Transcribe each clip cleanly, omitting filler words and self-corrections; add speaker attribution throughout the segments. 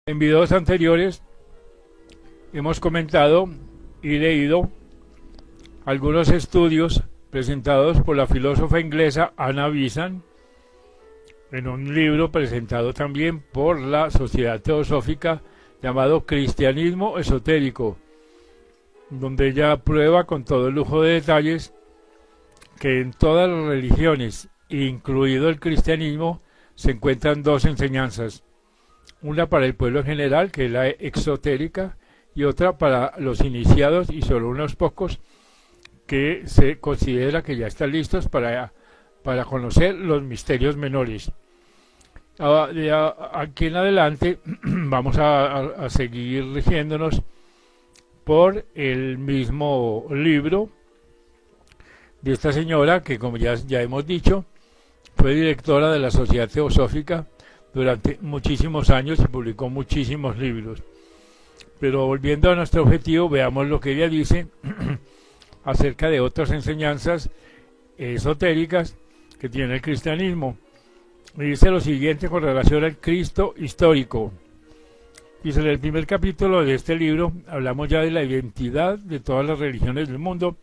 Speaker 1: En videos anteriores hemos comentado y leído algunos estudios presentados por la filósofa inglesa Anna Besant en un libro presentado también por la Sociedad Teosófica llamado Cristianismo Esotérico, donde ella prueba con todo lujo de detalles que en todas las religiones, incluido el cristianismo, se encuentran dos enseñanzas: una para el pueblo en general, que es la exotérica, y otra para los iniciados y solo unos pocos que se considera que ya están listos para conocer los misterios menores. Aquí en adelante vamos a seguir rigiéndonos por el mismo libro de esta señora que, como ya hemos dicho, fue directora de la Sociedad Teosófica durante muchísimos años y publicó muchísimos libros. Pero volviendo a nuestro objetivo, veamos lo que ella dice acerca de otras enseñanzas esotéricas que tiene el cristianismo. Y dice lo siguiente con relación al Cristo histórico. Dice: en el primer capítulo de este libro hablamos ya de la identidad de todas las religiones del mundo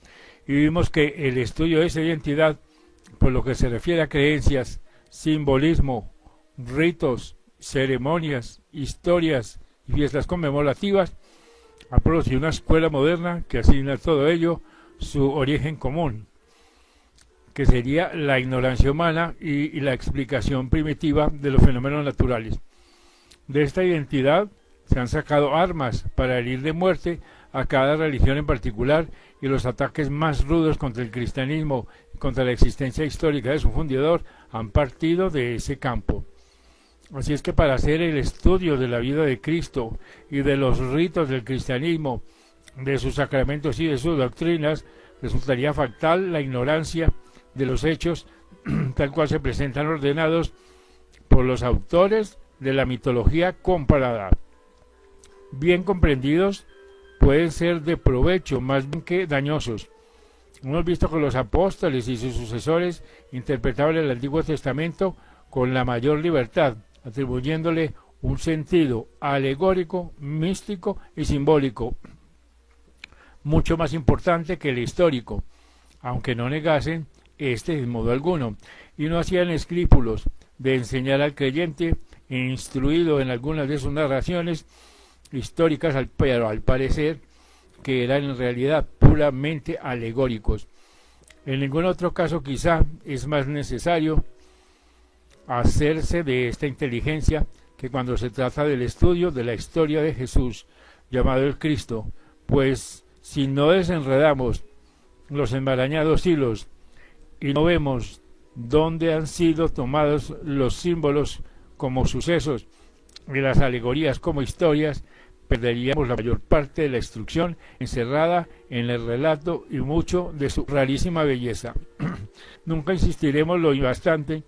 Speaker 1: y vimos que el estudio de esa identidad, por lo que se refiere a creencias, simbolismo, ritos, ceremonias, historias y fiestas conmemorativas, ha producido una escuela moderna que asigna a todo ello su origen común, que sería la ignorancia humana y la explicación primitiva de los fenómenos naturales. De esta identidad se han sacado armas para herir de muerte a cada religión en particular, y los ataques más rudos contra el cristianismo y contra la existencia histórica de su fundador han partido de ese campo. Así es que para hacer el estudio de la vida de Cristo y de los ritos del cristianismo, de sus sacramentos y de sus doctrinas, resultaría fatal la ignorancia de los hechos tal cual se presentan ordenados por los autores de la mitología comparada. Bien comprendidos, pueden ser de provecho más bien que dañosos. Hemos visto que los apóstoles y sus sucesores interpretaban el Antiguo Testamento con la mayor libertad, atribuyéndole un sentido alegórico, místico y simbólico, mucho más importante que el histórico, aunque no negasen este en modo alguno, y no hacían escrúpulos de enseñar al creyente, instruido en algunas de sus narraciones históricas, pero al parecer que eran en realidad puramente alegóricos. En ningún otro caso quizá es más necesario hacerse de esta inteligencia que cuando se trata del estudio de la historia de Jesús, llamado el Cristo, pues si no desenredamos los enmarañados hilos y no vemos dónde han sido tomados los símbolos como sucesos y las alegorías como historias, perderíamos la mayor parte de la instrucción encerrada en el relato y mucho de su rarísima belleza. Nunca insistiremos lo bastante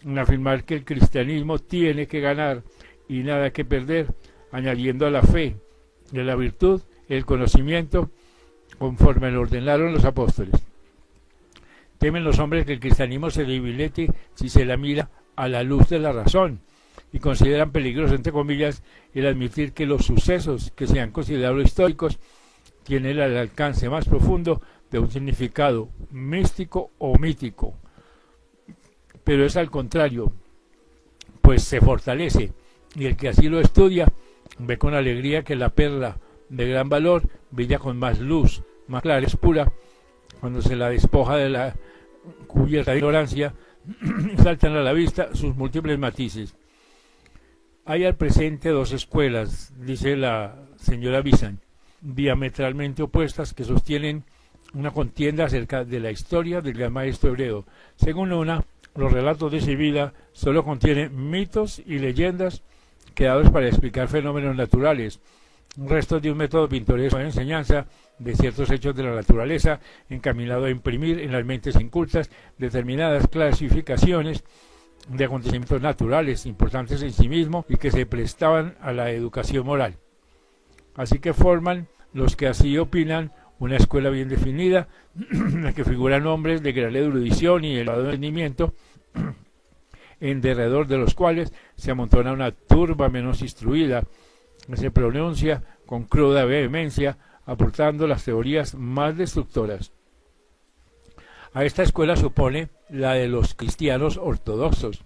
Speaker 1: en afirmar que el cristianismo tiene que ganar y nada que perder, añadiendo a la fe y a la virtud el conocimiento, conforme lo ordenaron los apóstoles. Temen los hombres que el cristianismo se debilite si se la mira a la luz de la razón, y consideran peligroso, entre comillas, el admitir que los sucesos que se han considerado históricos tienen el alcance más profundo de un significado místico o mítico. Pero es al contrario, pues se fortalece, y el que así lo estudia ve con alegría que la perla de gran valor brilla con más luz, más clara, es pura, cuando se la despoja de la cubierta de ignorancia, saltan a la vista sus múltiples matices. Hay al presente dos escuelas, dice la señora Besant, diametralmente opuestas, que sostienen una contienda acerca de la historia del gran maestro hebreo. Según una, los relatos de su vida solo contienen mitos y leyendas creados para explicar fenómenos naturales, restos de un método pintoresco de enseñanza de ciertos hechos de la naturaleza, encaminado a imprimir en las mentes incultas determinadas clasificaciones de acontecimientos naturales, importantes en sí mismos y que se prestaban a la educación moral. Así que forman los que así opinan una escuela bien definida, en la que figuran hombres de gran erudición y elevado entendimiento, en derredor de los cuales se amontona una turba menos instruida, que se pronuncia con cruda vehemencia, aportando las teorías más destructoras. A esta escuela supone la de los cristianos ortodoxos,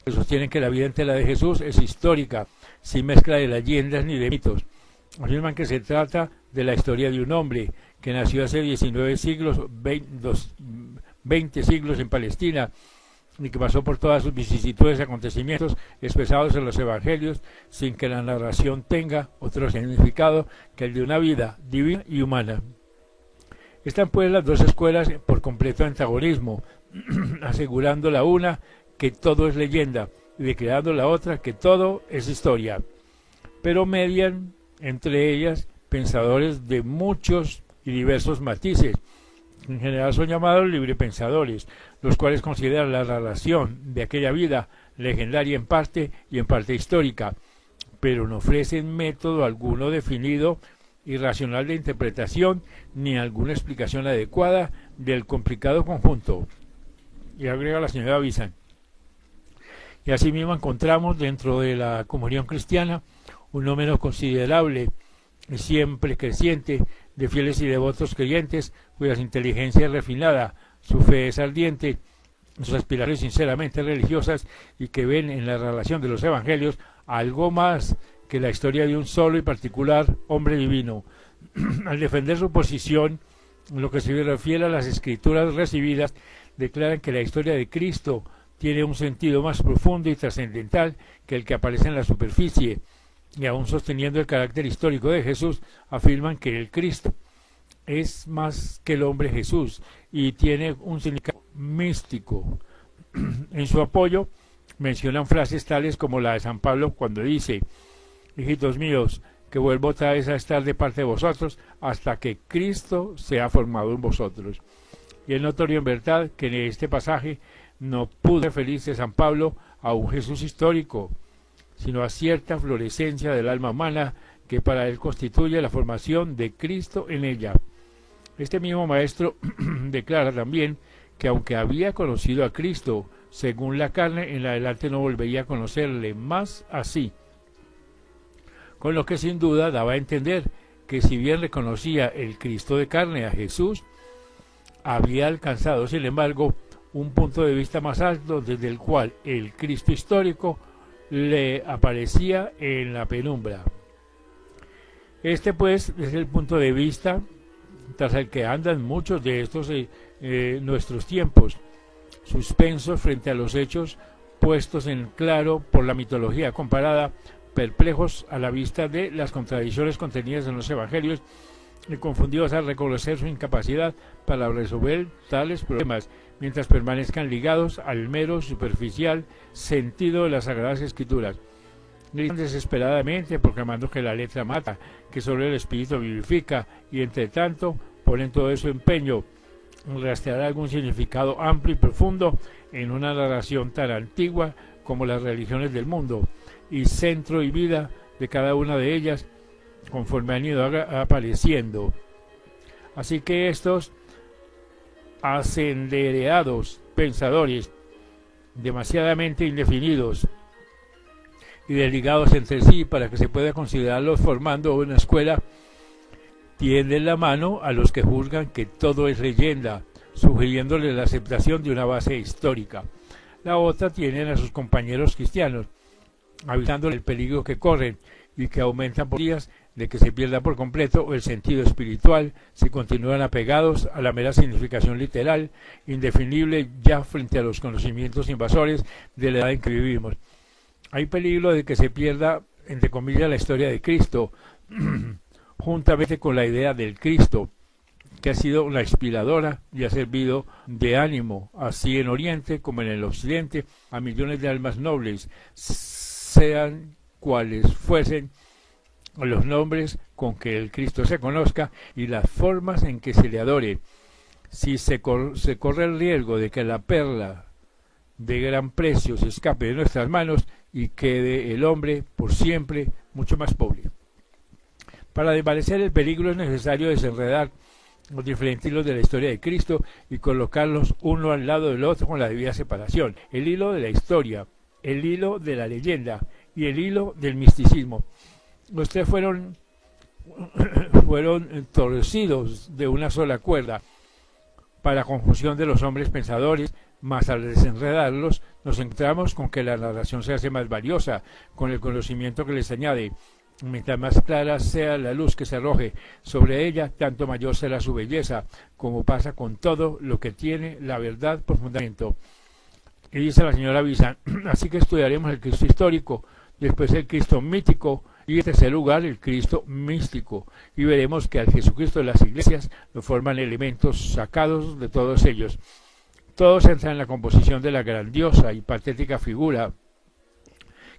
Speaker 1: que sostienen que la vida entera de Jesús es histórica, sin mezcla de leyendas ni de mitos. Afirman que se trata de la historia de un hombre que nació hace 19 siglos, 20 siglos en Palestina, y que pasó por todas sus vicisitudes y acontecimientos expresados en los evangelios, sin que la narración tenga otro significado que el de una vida divina y humana. Están pues las dos escuelas por completo antagonismo, asegurando la una que todo es leyenda y declarando la otra que todo es historia. Pero median entre ellas pensadores de muchos y diversos matices. En general son llamados librepensadores, los cuales consideran la narración de aquella vida legendaria en parte y en parte histórica, pero no ofrecen método alguno definido y racional de interpretación ni alguna explicación adecuada del complicado conjunto. Y agrega la señora Bizan. Y asimismo encontramos dentro de la comunión cristiana un número considerable y siempre creciente de fieles y devotos creyentes cuyas inteligencia es refinada, su fe es ardiente, sus aspiraciones sinceramente religiosas y que ven en la relación de los evangelios algo más que la historia de un solo y particular hombre divino. Al defender su posición, en lo que se refiere a las escrituras recibidas, declaran que la historia de Cristo tiene un sentido más profundo y trascendental que el que aparece en la superficie, y aún sosteniendo el carácter histórico de Jesús, afirman que el Cristo es más que el hombre Jesús y tiene un significado místico. En su apoyo mencionan frases tales como la de San Pablo cuando dice: hijitos míos, que vuelvo otra vez a estar de parte de vosotros hasta que Cristo sea formado en vosotros. Y es notorio en verdad que en este pasaje no pudo referirse San Pablo a un Jesús histórico, sino a cierta florescencia del alma humana que para él constituye la formación de Cristo en ella. Este mismo maestro declara también que aunque había conocido a Cristo según la carne, en adelante no volvería a conocerle más así, con lo que sin duda daba a entender que si bien reconocía el Cristo de carne a Jesús, había alcanzado sin embargo un punto de vista más alto desde el cual el Cristo histórico le aparecía en la penumbra. Este pues es el punto de vista tras el que andan muchos de estos nuestros tiempos, suspensos frente a los hechos puestos en claro por la mitología comparada, perplejos a la vista de las contradicciones contenidas en los evangelios y confundidos al reconocer su incapacidad para resolver tales problemas, mientras permanezcan ligados al mero superficial sentido de las Sagradas Escrituras. Gritan desesperadamente proclamando que la letra mata, que solo el espíritu vivifica, y entre tanto ponen todo su empeño en rastrear algún significado amplio y profundo en una narración tan antigua como las religiones del mundo, y centro y vida de cada una de ellas conforme han ido apareciendo. Así que estos asendereados pensadores, demasiadamente indefinidos y desligados entre sí para que se pueda considerarlos formando una escuela, tienden la mano a los que juzgan que todo es leyenda, sugiriéndoles la aceptación de una base histórica. La otra tienen a sus compañeros cristianos, avisándoles el peligro que corren y que aumentan por días de que se pierda por completo el sentido espiritual si continúan apegados a la mera significación literal, indefinible ya frente a los conocimientos invasores de la edad en que vivimos. Hay peligro de que se pierda, entre comillas, la historia de Cristo, juntamente con la idea del Cristo, que ha sido la inspiradora y ha servido de ánimo, así en Oriente como en el Occidente, a millones de almas nobles, sean cuales fuesen los nombres con que el Cristo se conozca y las formas en que se le adore. Si se corre el riesgo de que la perla de gran precio se escape de nuestras manos y quede el hombre por siempre mucho más pobre. Para desvanecer el peligro es necesario desenredar los diferentes hilos de la historia de Cristo y colocarlos uno al lado del otro con la debida separación. El hilo de la historia, el hilo de la leyenda y el hilo del misticismo. Los tres fueron torcidos de una sola cuerda para confusión de los hombres pensadores, mas al desenredarlos nos encontramos con que la narración se hace más valiosa con el conocimiento que les añade. Mientras más clara sea la luz que se arroje sobre ella, tanto mayor será su belleza, como pasa con todo lo que tiene la verdad por fundamento. Y dice la señora Visa, así que estudiaremos el Cristo histórico, después el Cristo mítico y en tercer lugar el Cristo místico, y veremos que al Jesucristo de las iglesias lo forman elementos sacados de todos ellos. Todos entran en la composición de la grandiosa y patética figura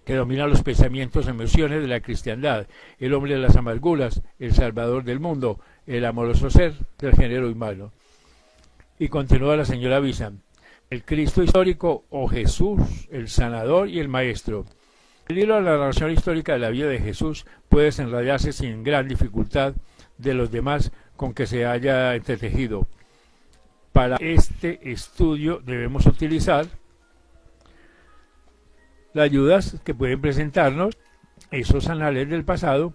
Speaker 1: que domina los pensamientos y emociones de la cristiandad, el hombre de las amarguras, el salvador del mundo, el amoroso ser del género humano. Y continúa la señora Visa, el Cristo histórico o Jesús, el sanador y el maestro. El hilo de la narración histórica de la vida de Jesús puede desenrollarse sin gran dificultad de los demás con que se haya entretejido. Para este estudio debemos utilizar las ayudas que pueden presentarnos esos anales del pasado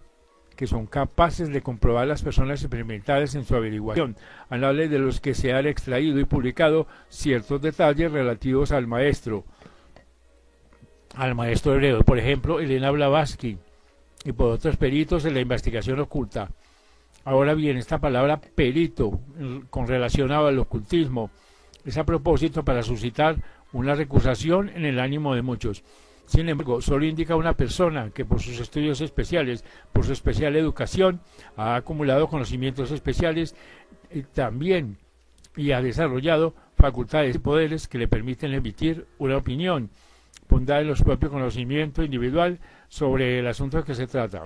Speaker 1: que son capaces de comprobar las personas experimentadas en su averiguación, anales de los que se han extraído y publicado ciertos detalles relativos al maestro hebreo, por ejemplo, Elena Blavatsky, y por otros peritos en la investigación oculta. Ahora bien, esta palabra perito, con relación al ocultismo, es a propósito para suscitar una recusación en el ánimo de muchos. Sin embargo, solo indica una persona que por sus estudios especiales, por su especial educación, ha acumulado conocimientos especiales también y ha desarrollado facultades y poderes que le permiten emitir una opinión fundada en los propios conocimientos individual sobre el asunto que se trata.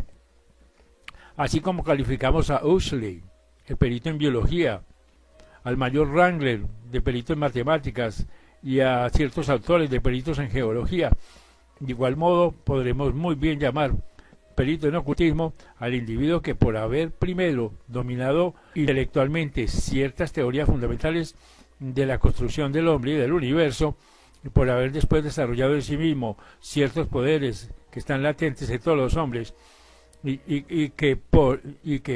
Speaker 1: Así como calificamos a Huxley, el perito en biología, al mayor Wrangler, de perito en matemáticas, y a ciertos autores de peritos en geología. De igual modo, podremos muy bien llamar perito en ocultismo al individuo que por haber primero dominado intelectualmente ciertas teorías fundamentales de la construcción del hombre y del universo, y por haber después desarrollado en sí mismo ciertos poderes que están latentes en todos los hombres y que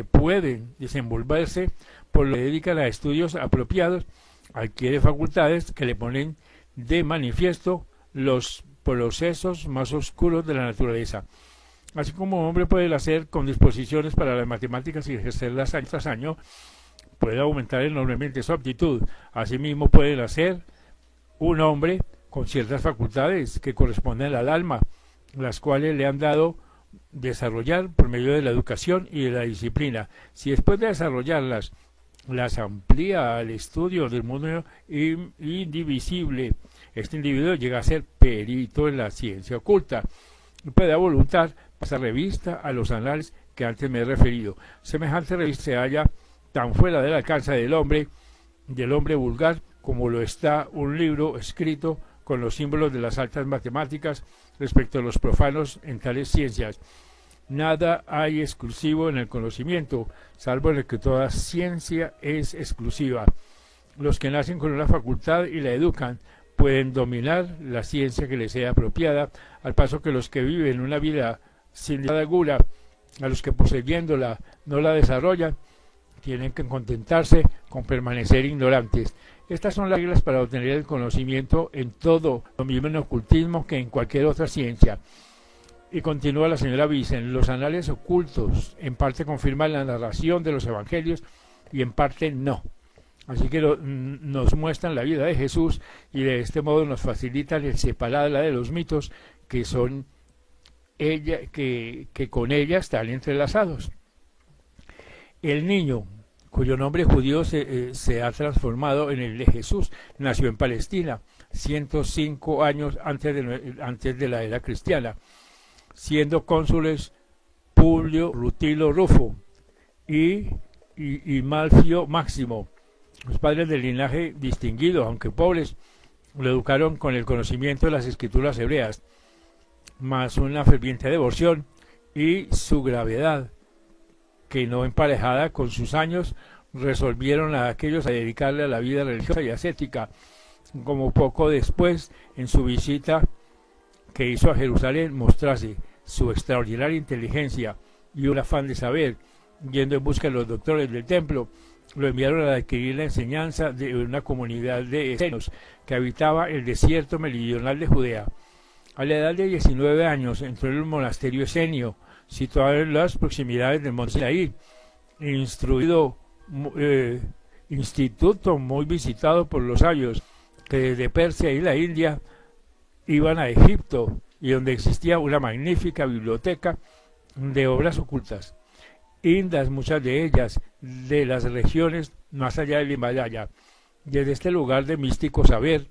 Speaker 1: pueden desenvolverse por lo que dedican a estudios apropiados, adquiere facultades que le ponen de manifiesto los procesos más oscuros de la naturaleza. Así como un hombre puede hacer con disposiciones para las matemáticas y ejercerlas año tras año, puede aumentar enormemente su aptitud. Asimismo puede nacer un hombre con ciertas facultades que corresponden al alma, las cuales le han dado desarrollar por medio de la educación y de la disciplina. Si después de desarrollarlas las amplía al estudio del mundo indivisible, este individuo llega a ser perito en la ciencia oculta y puede a voluntad pasar revista a los anales que antes me he referido. Semejante revista se halla tan fuera del alcance del hombre vulgar, como lo está un libro escrito con los símbolos de las altas matemáticas respecto a los profanos en tales ciencias. Nada hay exclusivo en el conocimiento, salvo en el que toda ciencia es exclusiva. Los que nacen con una facultad y la educan pueden dominar la ciencia que les sea apropiada, al paso que los que viven una vida sin gula, a los que poseyéndola no la desarrollan, tienen que contentarse con permanecer ignorantes. Estas son las reglas para obtener el conocimiento en todo, lo mismo en ocultismo que en cualquier otra ciencia. Y continúa la señora Vicen, los anales ocultos en parte confirman la narración de los evangelios y en parte no. Así que nos muestran la vida de Jesús y de este modo nos facilitan el separarla de los mitos que son que con ella están entrelazados. El niño, cuyo nombre judío se ha transformado en el de Jesús, nació en Palestina, 105 años antes de la era cristiana, siendo cónsules Publio Rutilo Rufo y Malfio Máximo. Los padres del linaje distinguido, aunque pobres, lo educaron con el conocimiento de las escrituras hebreas, más una ferviente devoción y su gravedad, que no emparejada con sus años, resolvieron a aquellos a dedicarle a la vida religiosa y ascética, como poco después, en su visita que hizo a Jerusalén, mostrase su extraordinaria inteligencia y un afán de saber, yendo en busca de los doctores del templo, lo enviaron a adquirir la enseñanza de una comunidad de esenios que habitaba el desierto meridional de Judea. A la edad de 19 años entró en el monasterio esenio, situado en las proximidades del monte Sinaí, instituto muy visitado por los sabios que desde Persia y la India iban a Egipto, y donde existía una magnífica biblioteca de obras ocultas, indas muchas de ellas de las regiones más allá del Himalaya. Desde este lugar de místico saber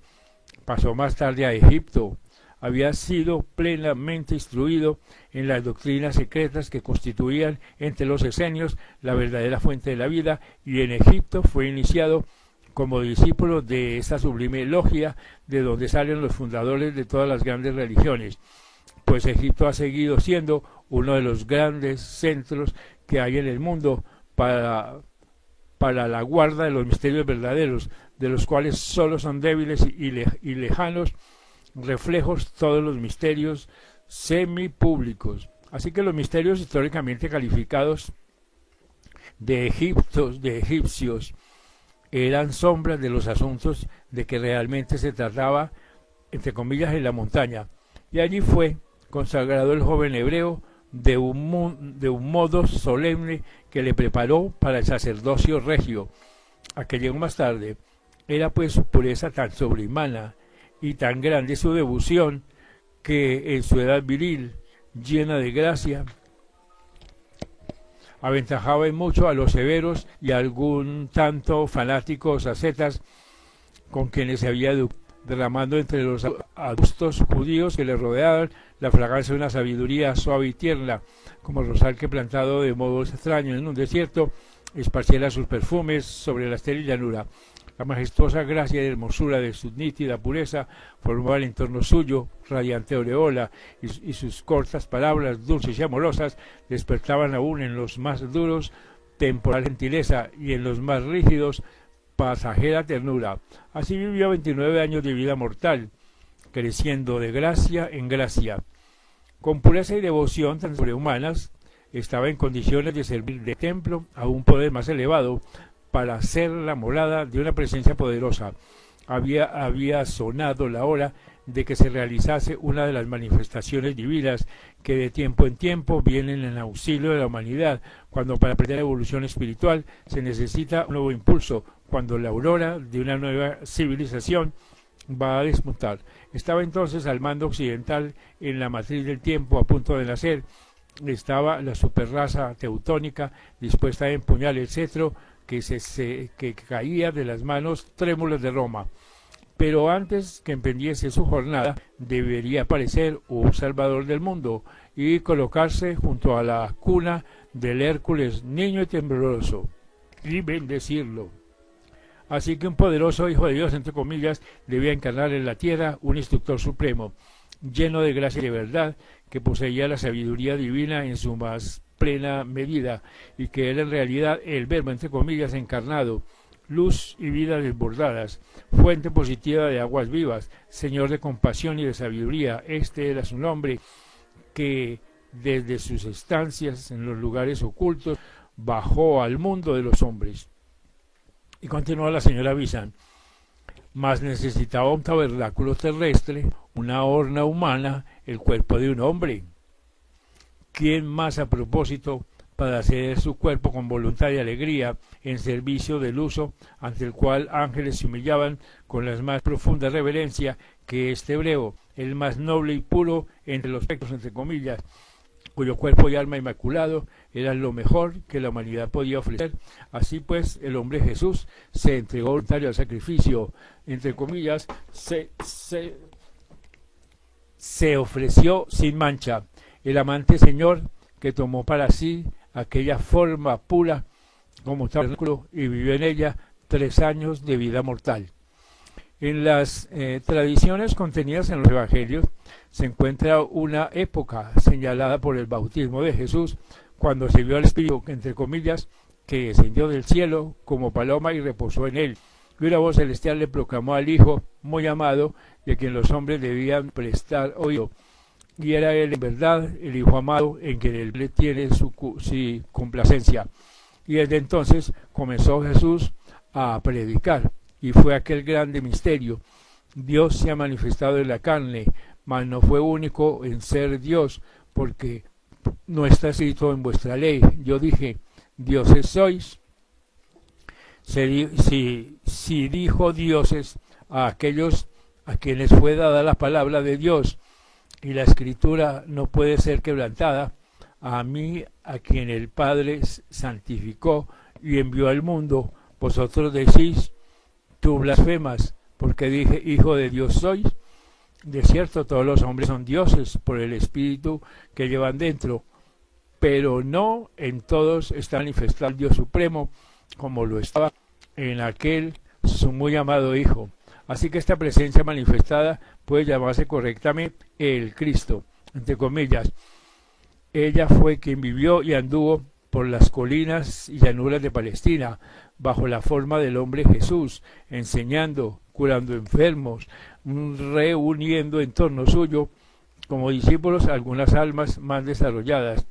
Speaker 1: pasó más tarde a Egipto. Había sido plenamente instruido en las doctrinas secretas que constituían entre los esenios la verdadera fuente de la vida, y en Egipto fue iniciado como discípulo de esta sublime logia de donde salen los fundadores de todas las grandes religiones, pues Egipto ha seguido siendo uno de los grandes centros que hay en el mundo para la guarda de los misterios verdaderos, de los cuales solo son débiles y lejanos reflejos todos los misterios semipúblicos. Así que los misterios históricamente calificados de egipcios eran sombras de los asuntos de que realmente se trataba, entre comillas, en la montaña. Y allí fue consagrado el joven hebreo de un modo solemne que le preparó para el sacerdocio regio, a que llegó más tarde. Era pues su pureza tan sobrehumana y tan grande su devoción, que en su edad viril, llena de gracia, aventajaba en mucho a los severos y a algún tanto fanáticos ascetas con quienes se había derramando entre los adustos judíos que le rodeaban la fragancia de una sabiduría suave y tierna, como el rosal que plantado de modo extraño en un desierto esparciera sus perfumes sobre la estéril llanura. La majestuosa gracia y hermosura de su nítida pureza formaban en torno suyo radiante aureola, y sus cortas palabras, dulces y amorosas, despertaban aún en los más duros temporal gentileza y en los más rígidos pasajera ternura. Así vivió 29 años de vida mortal, creciendo de gracia en gracia. Con pureza y devoción tan sobrehumanas, estaba en condiciones de servir de templo a un poder más elevado, para ser la morada de una presencia poderosa. Había sonado la hora de que se realizase una de las manifestaciones divinas que de tiempo en tiempo vienen en auxilio de la humanidad, cuando para aprender la evolución espiritual se necesita un nuevo impulso, cuando la aurora de una nueva civilización va a despuntar. Estaba entonces al mando occidental, en la matriz del tiempo, a punto de nacer. Estaba la superraza teutónica dispuesta a empuñar el cetro que caía de las manos trémulas de Roma. Pero antes que emprendiese su jornada, debería aparecer un Salvador del mundo y colocarse junto a la cuna del Hércules niño y tembloroso, y bendecirlo. Así que un poderoso Hijo de Dios, entre comillas, debía encarnar en la tierra un instructor supremo, lleno de gracia y de verdad, que poseía la sabiduría divina en su más plena medida, y que era en realidad el Verbo, entre comillas, encarnado, luz y vida desbordadas, fuente positiva de aguas vivas, Señor de compasión y de sabiduría. Este era su nombre, que desde sus estancias en los lugares ocultos bajó al mundo de los hombres. Y continuó la señora Bizán: mas necesitaba un tabernáculo terrestre, una horna humana, el cuerpo de un hombre. ¿Quién más a propósito para hacer su cuerpo con voluntad y alegría en servicio del uso, ante el cual ángeles se humillaban con la más profunda reverencia, que este hebreo, el más noble y puro entre los espectros, entre comillas, cuyo cuerpo y alma inmaculado eran lo mejor que la humanidad podía ofrecer? Así pues, el hombre Jesús se entregó voluntario al sacrificio, entre comillas, se ofreció sin mancha, el amante Señor que tomó para sí aquella forma pura como tabernáculo y vivió en ella 3 años de vida mortal. En las tradiciones contenidas en los evangelios se encuentra una época señalada por el bautismo de Jesús, cuando se vio al Espíritu, entre comillas, que descendió del cielo como paloma y reposó en él. Y una voz celestial le proclamó al Hijo muy amado, de quien los hombres debían prestar oído. Y era él en verdad el Hijo amado, en quien él tiene su complacencia. Y desde entonces comenzó Jesús a predicar, y fue aquel grande misterio. Dios se ha manifestado en la carne, mas no fue único en ser Dios, porque no está escrito en vuestra ley. Yo dije, dioses sois. Si dijo dioses a aquellos a quienes fue dada la palabra de Dios, y la escritura no puede ser quebrantada, a mí, a quien el Padre santificó y envió al mundo, vosotros decís, tú blasfemas, porque dije, hijo de Dios sois. De cierto, todos los hombres son dioses por el espíritu que llevan dentro, pero no en todos está manifestado el Dios supremo, como lo estaba en aquel su muy amado Hijo. Así que esta presencia manifestada puede llamarse correctamente el Cristo, entre comillas. Ella fue quien vivió y anduvo por las colinas y llanuras de Palestina, bajo la forma del hombre Jesús, enseñando, curando enfermos, reuniendo en torno suyo, como discípulos, algunas almas más desarrolladas.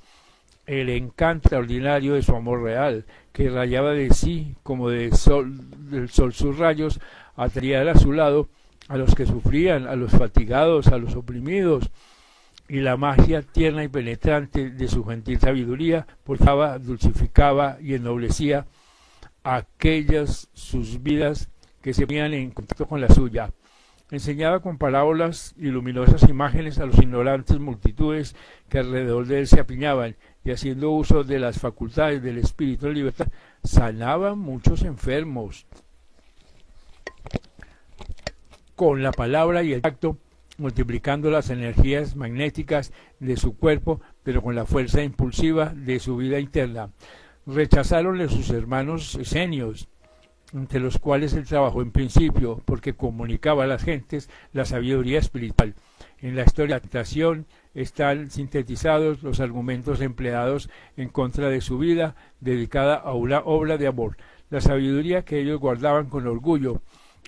Speaker 1: El encanto extraordinario de su amor real, que rayaba de sí como del sol sus rayos, atraía a su lado a los que sufrían, a los fatigados, a los oprimidos, y la magia tierna y penetrante de su gentil sabiduría purificaba, dulcificaba y ennoblecía aquellas sus vidas que se ponían en contacto con la suya. Enseñaba con parábolas y luminosas imágenes a los ignorantes multitudes que alrededor de él se apiñaban, y haciendo uso de las facultades del espíritu de libertad, sanaba muchos enfermos. Con la palabra y el tacto, multiplicando las energías magnéticas de su cuerpo, pero con la fuerza impulsiva de su vida interna. Rechazáronle sus hermanos esenios, entre los cuales él trabajó en principio, porque comunicaba a las gentes la sabiduría espiritual. En la historia de la tentación están sintetizados los argumentos empleados en contra de su vida, dedicada a una obra de amor, la sabiduría que ellos guardaban con orgullo,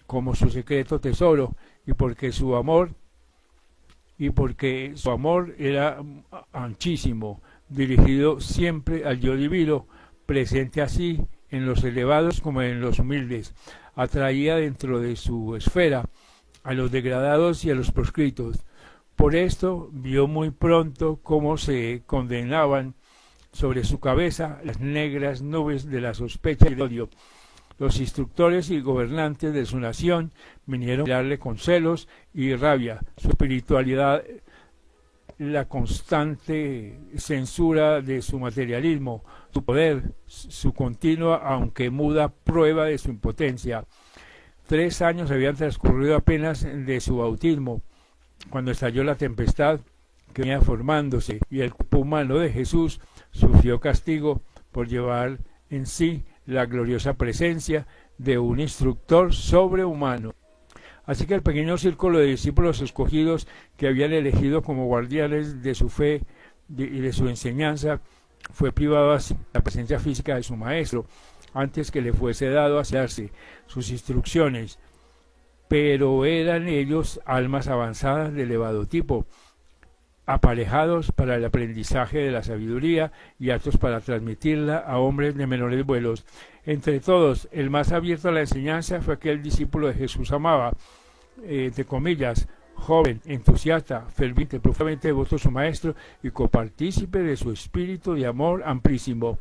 Speaker 1: como su secreto tesoro, y porque su amor era anchísimo, dirigido siempre al yo divino, presente así en los elevados como en los humildes, atraía dentro de su esfera a los degradados y a los proscritos. Por esto vio muy pronto cómo se condenaban sobre su cabeza las negras nubes de la sospecha y el odio. Los instructores y gobernantes de su nación vinieron a mirarle con celos y rabia. Su espiritualidad, la constante censura de su materialismo, su poder, su continua, aunque muda, prueba de su impotencia. 3 años habían transcurrido apenas de su bautismo, cuando estalló la tempestad que venía formándose, y el cuerpo humano de Jesús sufrió castigo por llevar en sí la gloriosa presencia de un instructor sobrehumano. Así que el pequeño círculo de discípulos escogidos que habían elegido como guardianes de su fe y de su enseñanza fue privado así de la presencia física de su maestro, antes que le fuese dado a darse sus instrucciones. Pero eran ellos almas avanzadas de elevado tipo, aparejados para el aprendizaje de la sabiduría y aptos para transmitirla a hombres de menores vuelos. Entre todos, el más abierto a la enseñanza fue aquel discípulo de Jesús amaba, de comillas, joven, entusiasta, ferviente, profundamente devoto a su maestro y copartícipe de su espíritu de amor amplísimo.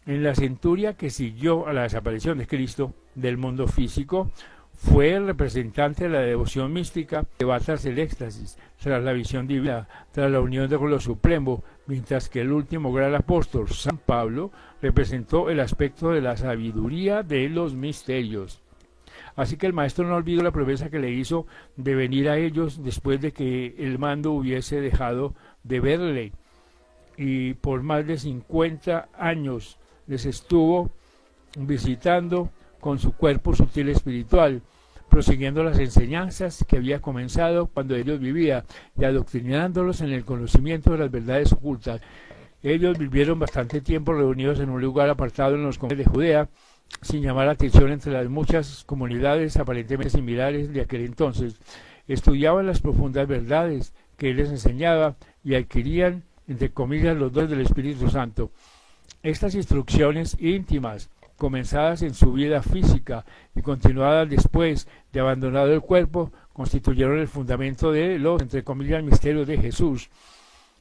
Speaker 1: En la centuria que siguió a la desaparición de Cristo del mundo físico, fue el representante de la devoción mística que va tras el éxtasis, tras la visión divina, tras la unión con lo supremo, mientras que el último gran apóstol, San Pablo, representó el aspecto de la sabiduría de los misterios. Así que el maestro no olvidó la promesa que le hizo de venir a ellos después de que el mando hubiese dejado de verle, y por más de 50 años les estuvo visitando con su cuerpo sutil espiritual, prosiguiendo las enseñanzas que había comenzado cuando ellos vivían y adoctrinándolos en el conocimiento de las verdades ocultas. Ellos vivieron bastante tiempo reunidos en un lugar apartado en los confines de Judea, sin llamar la atención entre las muchas comunidades aparentemente similares de aquel entonces. Estudiaban las profundas verdades que él les enseñaba y adquirían, entre comillas, los dones del Espíritu Santo. Estas instrucciones íntimas, comenzadas en su vida física y continuadas después de abandonado el cuerpo, constituyeron el fundamento de los, entre comillas, misterios de Jesús,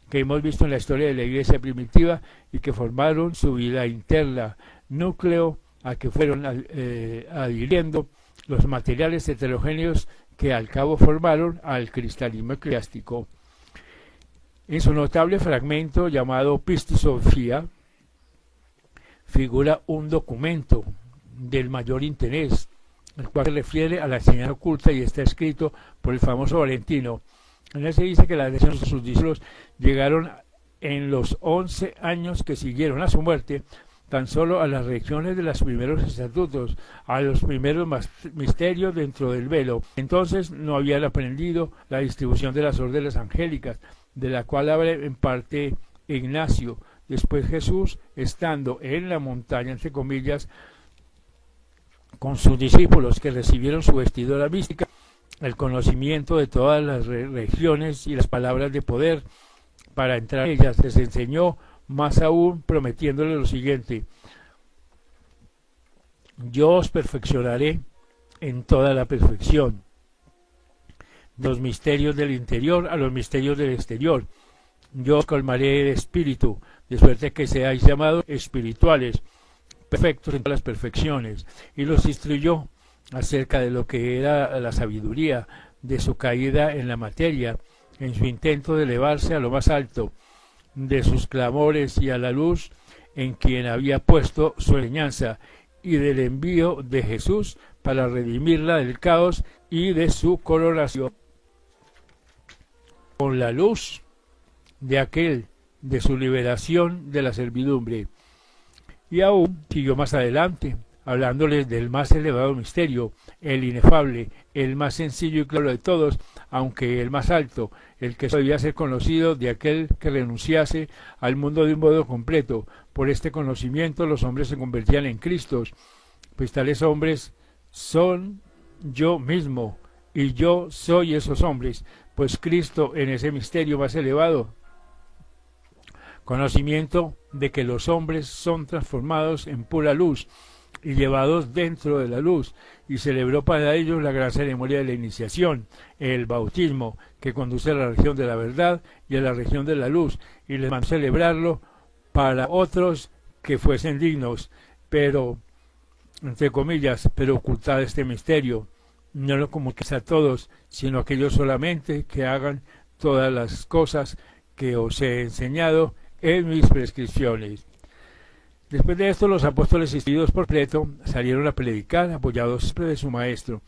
Speaker 1: que hemos visto en la historia de la iglesia primitiva y que formaron su vida interna, núcleo a que fueron adhiriendo los materiales heterogéneos que al cabo formaron al cristianismo eclesiástico. En su notable fragmento llamado Pistis Sophia figura un documento del mayor interés, el cual se refiere a la enseñanza oculta y está escrito por el famoso Valentino. En él se dice que las lecciones de sus discípulos llegaron en los 11 años que siguieron a su muerte tan solo a las regiones de los primeros estatutos, a los primeros misterios dentro del velo. Entonces no habían aprendido la distribución de las órdenes angélicas, de la cual habla en parte Ignacio. Después Jesús, estando en la montaña, entre comillas, con sus discípulos que recibieron su vestidura mística, el conocimiento de todas las regiones y las palabras de poder para entrar en ellas, les enseñó más aún, prometiéndole lo siguiente: yo os perfeccionaré en toda la perfección, los misterios del interior a los misterios del exterior. Yo os colmaré de espíritu, de suerte que seáis llamados espirituales, perfectos en todas las perfecciones. Y los instruyó acerca de lo que era la sabiduría, de su caída en la materia, en su intento de elevarse a lo más alto, de sus clamores y a la luz en quien había puesto su enseñanza, y del envío de Jesús para redimirla del caos y de su coronación con la luz de su liberación de la servidumbre. Y aún siguió más adelante, hablándoles del más elevado misterio, el inefable, el más sencillo y claro de todos, aunque el más alto, el que debía ser conocido de aquel que renunciase al mundo de un modo completo. Por este conocimiento los hombres se convertían en Cristos, pues tales hombres son yo mismo, y yo soy esos hombres, pues Cristo en ese misterio más elevado, conocimiento de que los hombres son transformados en pura luz y llevados dentro de la luz, y celebró para ellos la gran ceremonia de la iniciación, el bautismo, que conduce a la región de la verdad y a la región de la luz, y les mandó celebrarlo para otros que fuesen dignos, pero, entre comillas, pero ocultad este misterio, no lo comuniques a todos, sino a aquellos solamente que hagan todas las cosas que os he enseñado en mis prescripciones. Después de esto, los apóstoles, instruidos por Pleto, salieron a predicar, apoyados siempre de su maestro.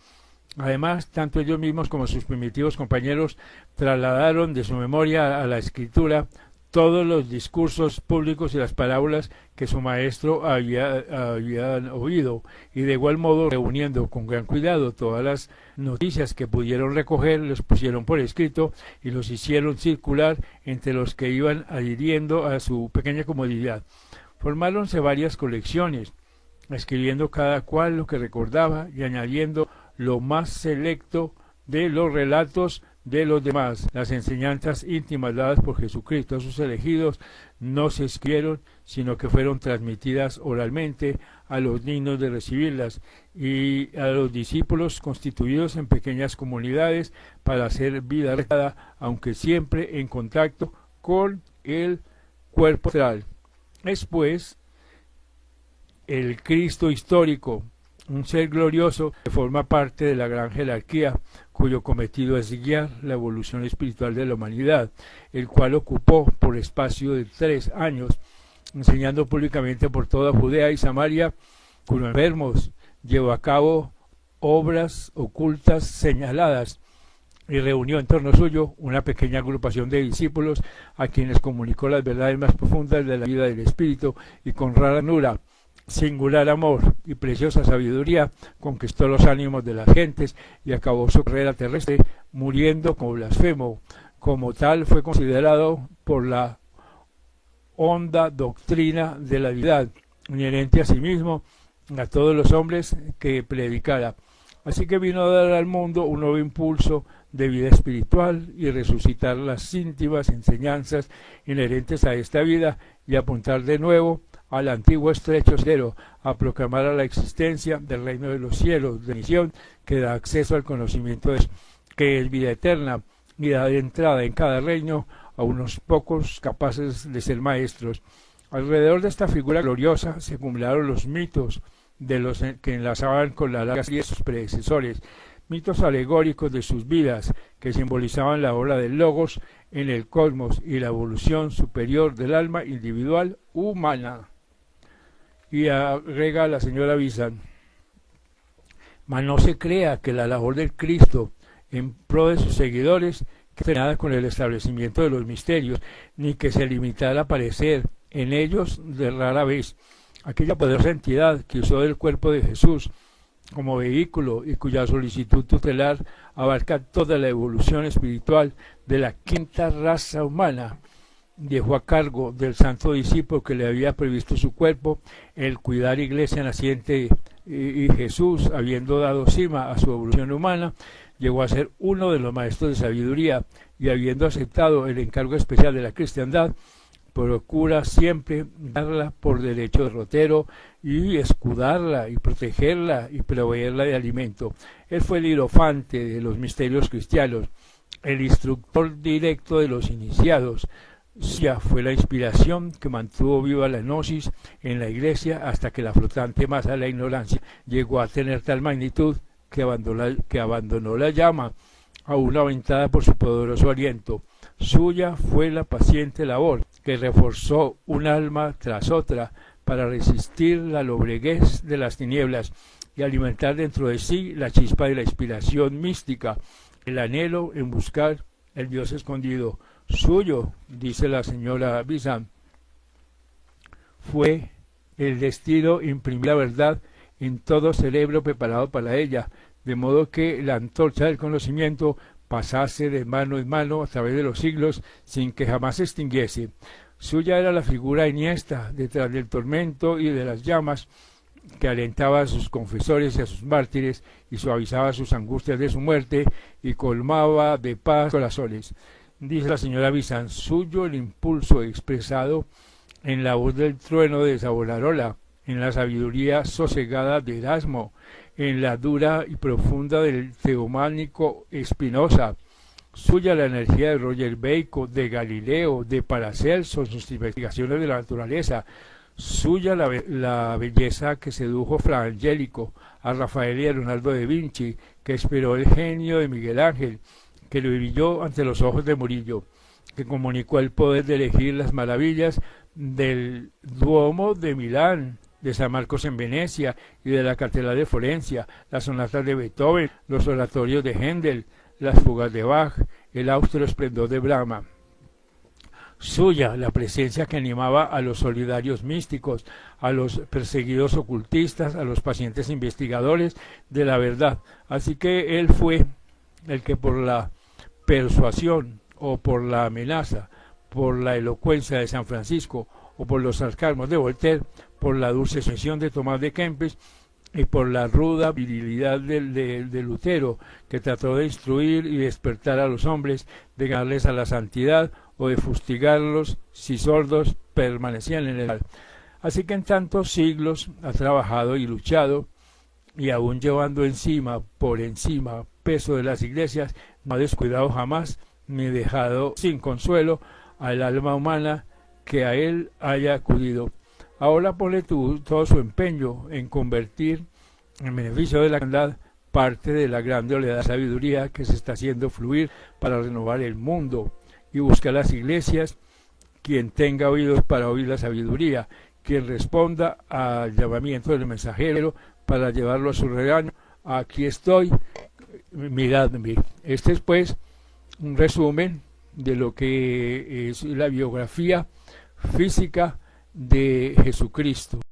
Speaker 1: Además, tanto ellos mismos como sus primitivos compañeros trasladaron de su memoria a la escritura todos los discursos públicos y las parábolas que su maestro habían oído, y de igual modo, reuniendo con gran cuidado todas las noticias que pudieron recoger, los pusieron por escrito y los hicieron circular entre los que iban adhiriendo a su pequeña comunidad. Formáronse varias colecciones, escribiendo cada cual lo que recordaba y añadiendo lo más selecto de los relatos de los demás. Las enseñanzas íntimas dadas por Jesucristo a sus elegidos no se escribieron, sino que fueron transmitidas oralmente a los dignos de recibirlas y a los discípulos constituidos en pequeñas comunidades para hacer vida real, aunque siempre en contacto con el cuerpo astral. Es pues el Cristo histórico, un ser glorioso que forma parte de la gran jerarquía, cuyo cometido es guiar la evolución espiritual de la humanidad, el cual ocupó por espacio de 3 años, enseñando públicamente por toda Judea y Samaria, cuyos enfermos llevó a cabo obras ocultas señaladas, y reunió en torno suyo una pequeña agrupación de discípulos a quienes comunicó las verdades más profundas de la vida del espíritu, y con rara ternura, singular amor y preciosa sabiduría conquistó los ánimos de las gentes y acabó su carrera terrestre muriendo como blasfemo. Como tal fue considerado por la honda doctrina de la divinidad, inherente a sí mismo, a todos los hombres que predicara. Así que vino a dar al mundo un nuevo impulso de vida espiritual y resucitar las íntimas enseñanzas inherentes a esta vida y apuntar de nuevo al antiguo estrecho sendero, a proclamar a la existencia del reino de los cielos, de misión que da acceso al conocimiento que es vida eterna y da entrada en cada reino a unos pocos capaces de ser maestros. Alrededor de esta figura gloriosa se acumularon los mitos de los que enlazaban con la larga serie de sus predecesores, mitos alegóricos de sus vidas que simbolizaban la obra del Logos en el cosmos y la evolución superior del alma individual humana. Y agrega la señora Bizan: mas no se crea que la labor del Cristo en pro de sus seguidores que nada con el establecimiento de los misterios, ni que se limitara a aparecer en ellos de rara vez. Aquella poderosa entidad que usó del cuerpo de Jesús como vehículo y cuya solicitud tutelar abarca toda la evolución espiritual de la quinta raza humana, dejó a cargo del santo discípulo que le había previsto su cuerpo el cuidar iglesia naciente, y Jesús, habiendo dado cima a su evolución humana, llegó a ser uno de los maestros de sabiduría y habiendo aceptado el encargo especial de la cristiandad, procura siempre darla por derecho derrotero y escudarla y protegerla y proveerla de alimento. Él fue el hierofante de los misterios cristianos, el instructor directo de los iniciados. Ya fue la inspiración que mantuvo viva la gnosis en la iglesia hasta que la flotante masa de la ignorancia llegó a tener tal magnitud que abandonó la llama, aún aventada por su poderoso aliento. Suya fue la paciente labor que reforzó un alma tras otra para resistir la lobreguez de las tinieblas y alimentar dentro de sí la chispa de la inspiración mística, el anhelo en buscar el Dios escondido. Suyo, dice la señora Bizan, fue el destino imprimir la verdad en todo cerebro preparado para ella, de modo que la antorcha del conocimiento pasase de mano en mano a través de los siglos sin que jamás se extinguiese. Suya era la figura iniesta detrás del tormento y de las llamas que alentaba a sus confesores y a sus mártires y suavizaba sus angustias de su muerte y colmaba de paz corazones. Dice la señora Bizan: suyo el impulso expresado en la voz del trueno de Savonarola, en la sabiduría sosegada de Erasmo, en la dura y profunda del teománico Spinoza. Suya la energía de Roger Bacon, de Galileo, de Paracelso, sus investigaciones de la naturaleza. Suya la belleza que sedujo Fra Angelico, a Rafael y a Leonardo da Vinci, que inspiró el genio de Miguel Ángel, que lo brilló ante los ojos de Murillo, que comunicó el poder de elegir las maravillas del Duomo de Milán, de San Marcos en Venecia y de la Catedral de Florencia, las sonatas de Beethoven, los oratorios de Händel, las fugas de Bach, el austero esplendor de Brahma. Suya la presencia que animaba a los solidarios místicos, a los perseguidos ocultistas, a los pacientes investigadores de la verdad. Así que él fue el que por la persuasión o por la amenaza, por la elocuencia de San Francisco o por los sarcasmos de Voltaire, por la dulce sucesión de Tomás de Kempis y por la ruda virilidad de Lutero, que trató de instruir y despertar a los hombres, de ganarles a la santidad o de fustigarlos si sordos permanecían en el mal. Así que en tantos siglos ha trabajado y luchado, y aún llevando por encima, peso de las iglesias, no ha descuidado jamás ni dejado sin consuelo al alma humana que a él haya acudido. Ahora pone todo su empeño en convertir en beneficio de la humanidad parte de la grande oleada de sabiduría que se está haciendo fluir para renovar el mundo, y buscar las iglesias quien tenga oídos para oír la sabiduría, quien responda al llamamiento del mensajero para llevarlo a su regaño. Aquí estoy, miradme. Este es pues un resumen de lo que es la biografía física de Jesucristo.